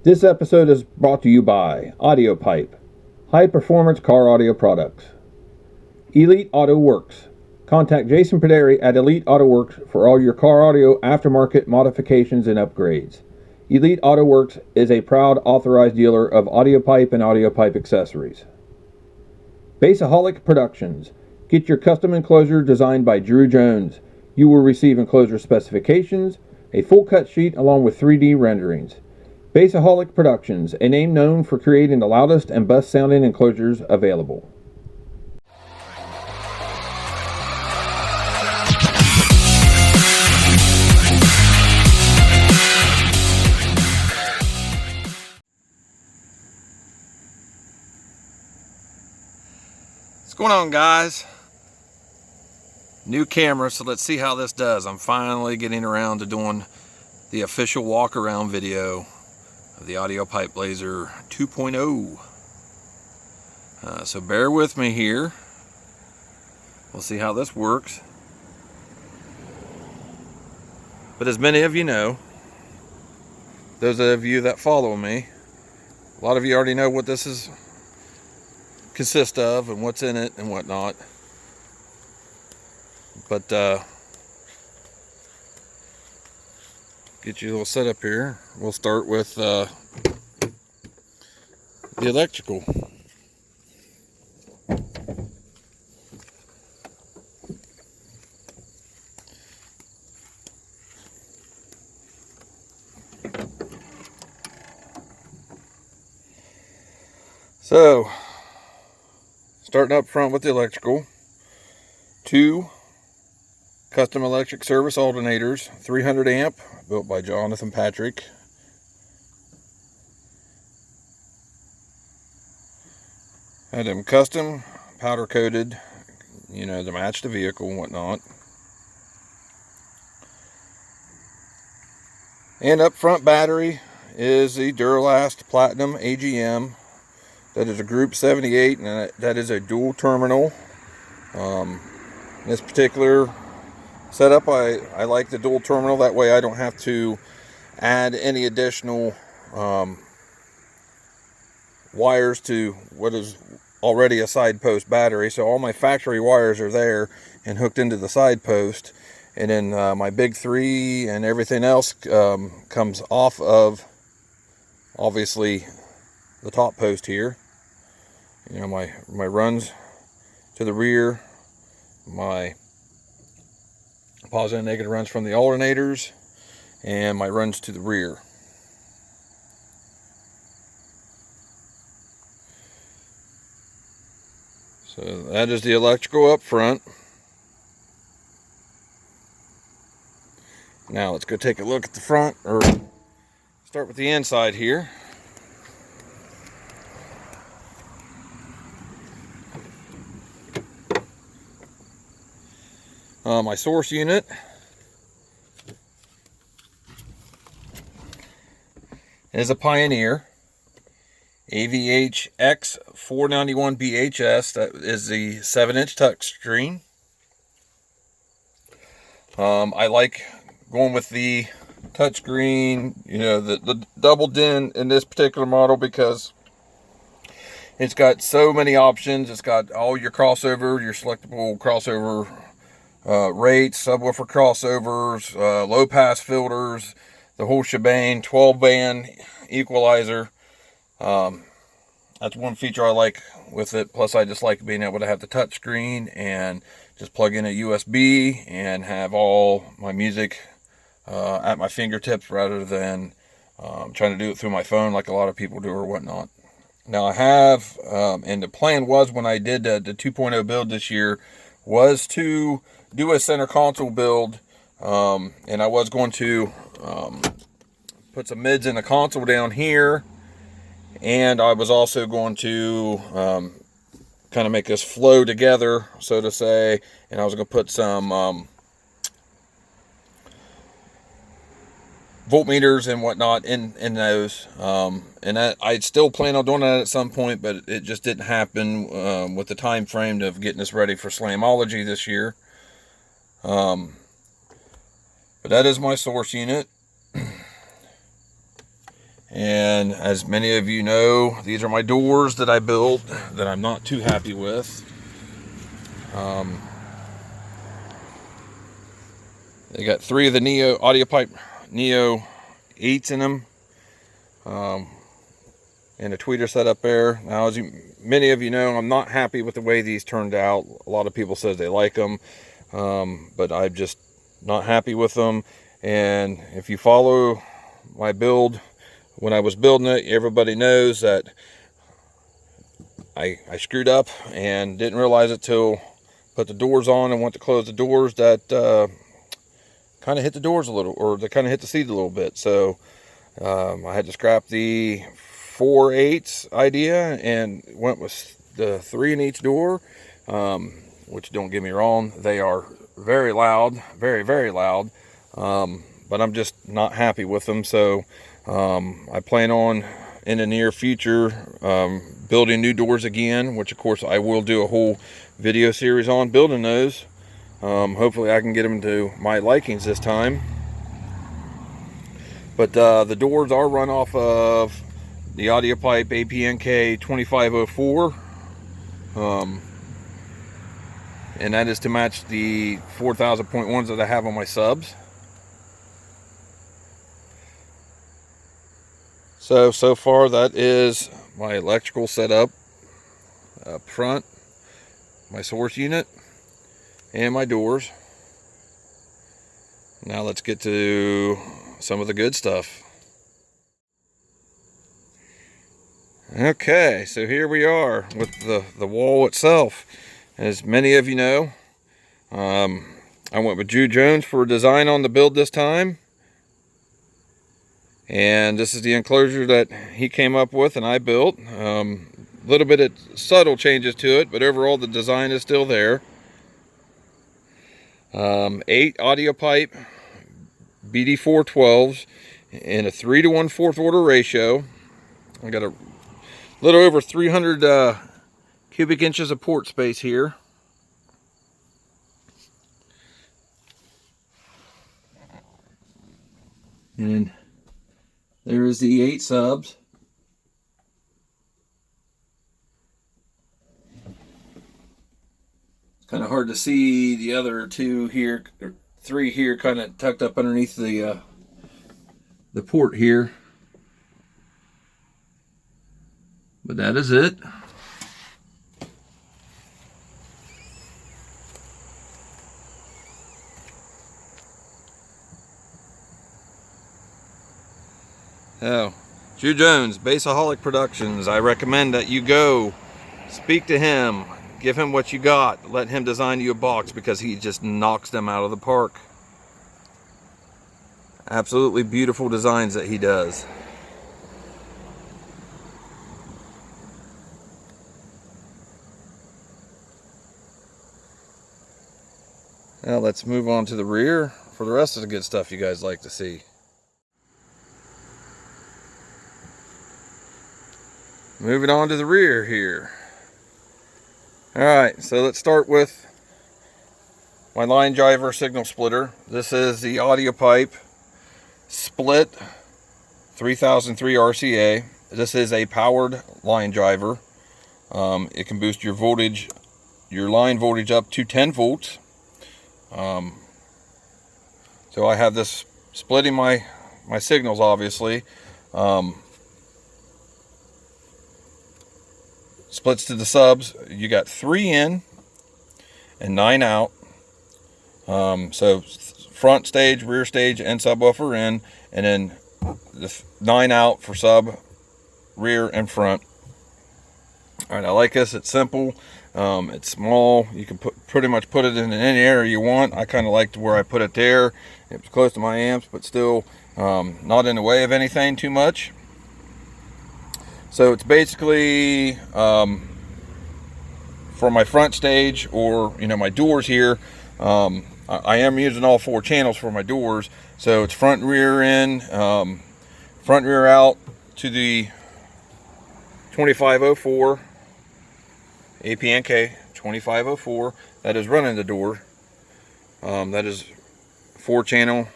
This episode is brought to you by Audiopipe, high-performance car audio products. Elite Autoworks. Contact Jason Predieri at Elite Autoworks for all your car audio aftermarket modifications and upgrades. Elite Autoworks is a proud authorized dealer of Audiopipe and Audiopipe accessories. Bassahaulic Productions. Get your custom enclosure designed by Drew Jones. You will receive enclosure specifications, a full cut sheet along with 3D renderings. Bassahaulic Productions, a name known for creating the loudest and best sounding enclosures available. What's going on, guys? New camera, so let's see how this does. I'm finally getting around to doing the official walk around video of the Audiopipe Blazer 2.0. So bear with me here. We'll see how this works. But as many of you know, those of you that follow me, a lot of you already know what this is consists of and what's in it and whatnot. But get you a little setup here. We'll start with the electrical. So, starting up front with the electrical, 2 custom electric service alternators, 300 amp, built by Jonathan Patrick. Had them custom powder coated, to match the vehicle and whatnot. And up front battery is the Duralast Platinum AGM. That is a Group 78, and that is a dual terminal. This particular setup, I like the dual terminal. That way I don't have to add any additional wires to what is already a side post battery. So all my factory wires are there and hooked into the side post, and then my big 3 and everything else comes off of, obviously, the top post here. My runs to the rear, my positive and negative runs from the alternators, and my runs to the rear. So that is the electrical up front. Now let's go take a look at the front, or start with the inside here. My source unit is a Pioneer APNK-4000.1's. That is the 7-inch touchscreen. I like going with the touchscreen, the double din in this particular model, because it's got so many options. It's got all your crossover, your selectable crossover rates, subwoofer crossovers, low pass filters, the whole shebang, 12-band equalizer. That's one feature I like with it. Plus I just like being able to have the touch screen and just plug in a USB and have all my music at my fingertips, rather than trying to do it through my phone like a lot of people do or whatnot. Now I have, and the plan was when I did the 2.0 build this year, was to do a center console build, and I was going to put some mids in the console down here, and I was also going to kind of make this flow together, so to say, and I was going to put some voltmeters and whatnot in those, and that I'd still plan on doing that at some point, but it just didn't happen with the time frame of getting us ready for Slamology this year. But that is my source unit. And as many of you know, these are my doors that I built that I'm not too happy with. They got 3 of the Audiopipe Neo 8s in them, and a tweeter set up there. Now, as many of you know, I'm not happy with the way these turned out. A lot of people says they like them, but I'm just not happy with them. And if you follow my build, when I was building it, everybody knows that I screwed up and didn't realize it till put the doors on and went to close the doors, that kind of hit the doors a little, or they kind of hit the seat a little bit. So I had to scrap the 4/8 idea and went with the 3 in each door, which, don't get me wrong, they are very loud, very, very loud, but I'm just not happy with them. So I plan on, in the near future, building new doors again, which of course I will do a whole video series on building those. Hopefully I can get them to my likings this time. But the doors are run off of the Audiopipe APNK-4000.1's, and that is to match the 4000.1's that I have on my subs. So far that is my electrical setup up front, my source unit, and my doors. Now let's get to some of the good stuff. Okay, so here we are with the wall itself. As many of you know, I went with Drew Jones for a design on the build this time. And this is the enclosure that he came up with and I built. A little bit of subtle changes to it, but overall the design is still there. 8 Audiopipe BD4 12's in a 3 to 1/4 order ratio. I got a little over 300 cubic inches of port space here. And there is the 8 subs. It's kind of hard to see the other 2 here, or 3 here, kind of tucked up underneath the port here. But that is it. Oh, Drew Jones, Bassahaulic Productions. I recommend that you go speak to him, give him what you got, let him design you a box, because he just knocks them out of the park. Absolutely beautiful designs that he does. Now let's move on to the rear for the rest of the good stuff you guys like to see. Moving on to the rear here. Alright, so let's start with my line driver signal splitter. This is the Audiopipe Split 3003 RCA. This is a powered line driver. It can boost your voltage, your line voltage, up to 10 volts. So I have this splitting my signals, obviously. Splits to the subs. You got 3 in and 9 out. So front stage, rear stage, and subwoofer in, and then the 9 out for sub, rear, and front. All right, I like this. It's simple. It's small. You can pretty much put it in any area you want. I kind of liked where I put it there. It was close to my amps, but still not in the way of anything too much. So it's basically for my front stage, or my doors here. I am using all 4 channels for my doors, so it's front, rear in, front, rear out to the 2504 APNK 2504 that is running the door. That is 4-channel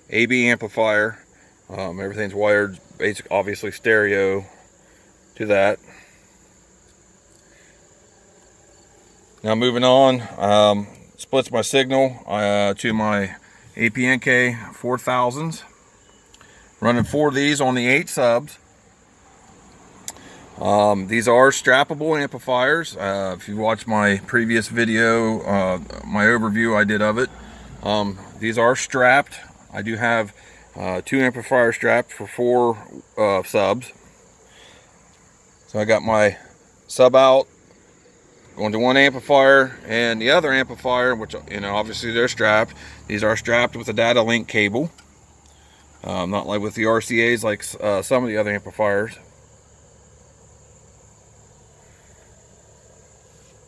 AB amplifier. Everything's wired, obviously stereo to that. Now moving on, splits my signal to my APNK-4000's. Running 4 of these on the 8 subs. These are strappable amplifiers. If you watch my previous video, my overview I did of it, these are strapped. I do have 2 amplifiers strapped for 4 subs. So I got my sub out going to one amplifier, and the other amplifier, which, you know, obviously they're strapped. These are strapped with a data link cable, not like with the RCAs like some of the other amplifiers.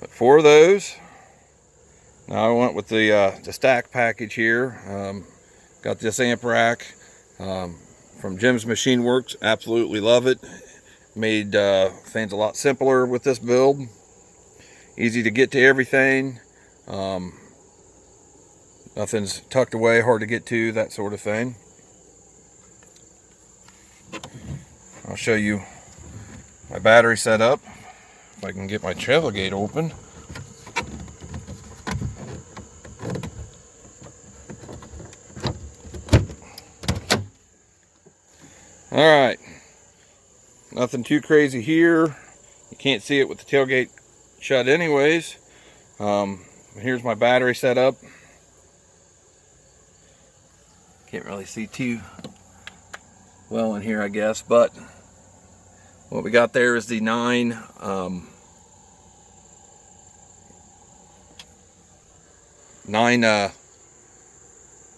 But 4 of those. Now I went with the stack package here. Got this amp rack from Jim's Machine Works. Absolutely love it. Made things a lot simpler with this build. Easy to get to everything. Nothing's tucked away, hard to get to, that sort of thing. I'll show you my battery setup. If I can get my travel gate open. Alright. Nothing too crazy here. You can't see it with the tailgate shut anyways. Here's my battery setup. Can't really see too well in here, I guess, but what we got there is the 9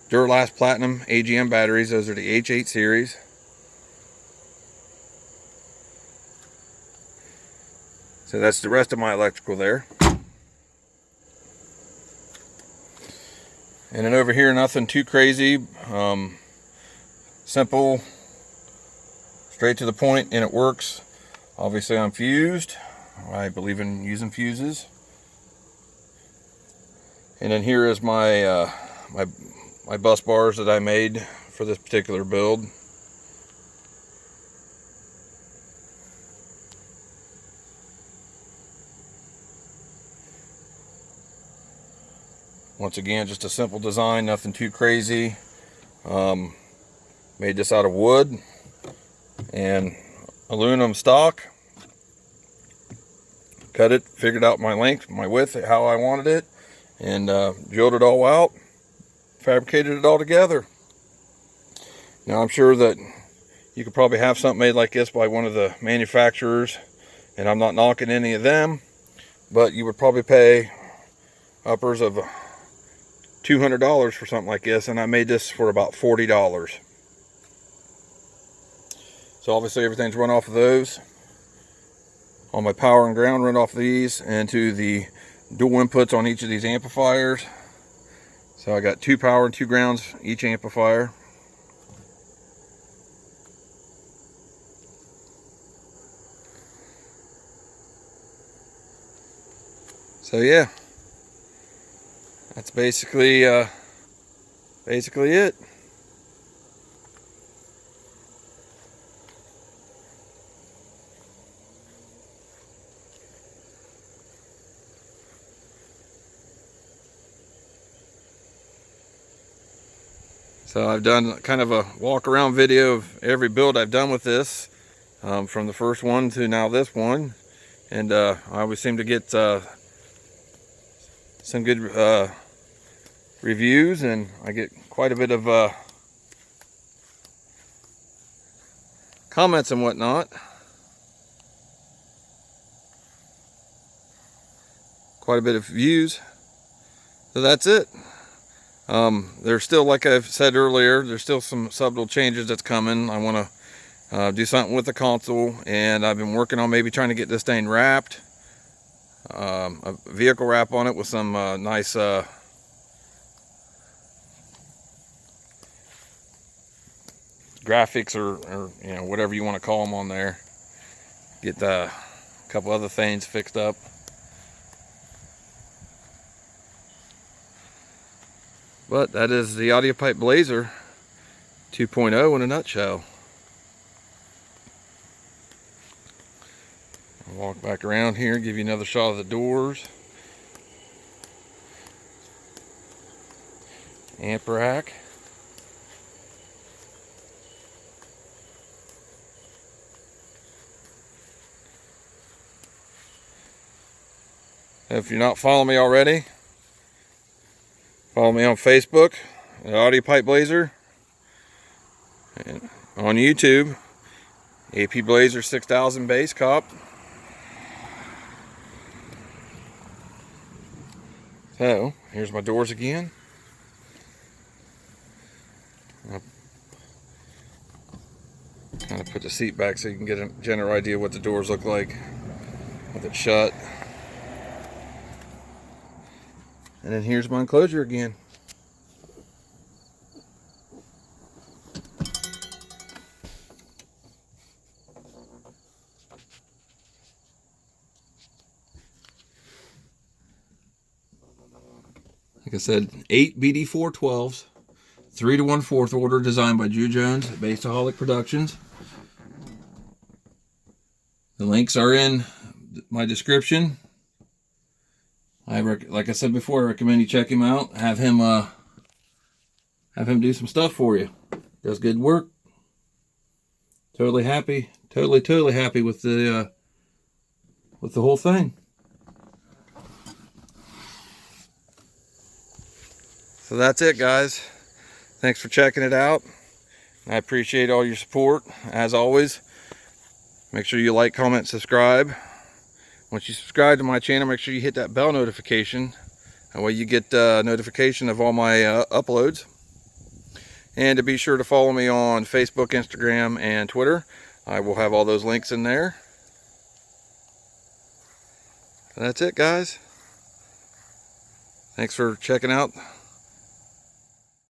Duralast Platinum AGM batteries. Those are the H8 series. So that's the rest of my electrical there. And then over here, nothing too crazy. Simple, straight to the point, and it works. Obviously I'm fused. I believe in using fuses. And then here is my my bus bars that I made for this particular build. Once again, just a simple design, nothing too crazy. Made this out of wood and aluminum stock. Cut it, figured out my length, my width, how I wanted it, and drilled it all out, fabricated it all together. Now I'm sure that you could probably have something made like this by one of the manufacturers, and I'm not knocking any of them, but you would probably pay uppers of $200 for something like this, and I made this for about $40. So obviously everything's run off of those. All my power and ground run off these into the dual inputs on each of these amplifiers. So I got 2 power and 2 grounds each amplifier. So yeah, that's basically it. So I've done kind of a walk around video of every build I've done with this, from the first one to now this one, and I always seem to get some good reviews, and I get quite a bit of comments and whatnot. Quite a bit of views. So that's it. There's still, like I've said earlier, there's still some subtle changes that's coming. I want to do something with the console, and I've been working on maybe trying to get this thing wrapped, a vehicle wrap on it with some nice graphics or you know, whatever you want to call them on there. Get a couple other things fixed up. But that is the Audiopipe Blazer 2.0 in a nutshell. I'll walk back around here, give you another shot of the doors. Amp rack. If you're not following me already, follow me on Facebook at Audiopipe Blazer, and on YouTube, AP Blazer 6000 Basscop. So, here's my doors again. I'll kind of put the seat back so you can get a general idea what the doors look like with it shut. And then here's my enclosure again. Like I said, 8 BD4 12's, 3 to 1/4 order, designed by Drew Jones at Bassahaulic Productions. The links are in my description. Like I said before, I recommend you check him out. Have him do some stuff for you. Does good work. Totally happy. Totally happy with the whole thing. So that's it, guys. Thanks for checking it out. I appreciate all your support, as always. Make sure you like, comment, subscribe. Once you subscribe to my channel, make sure you hit that bell notification. That way you get notification of all my uploads. And to be sure to follow me on Facebook, Instagram, and Twitter. I will have all those links in there. That's it, guys. Thanks for checking out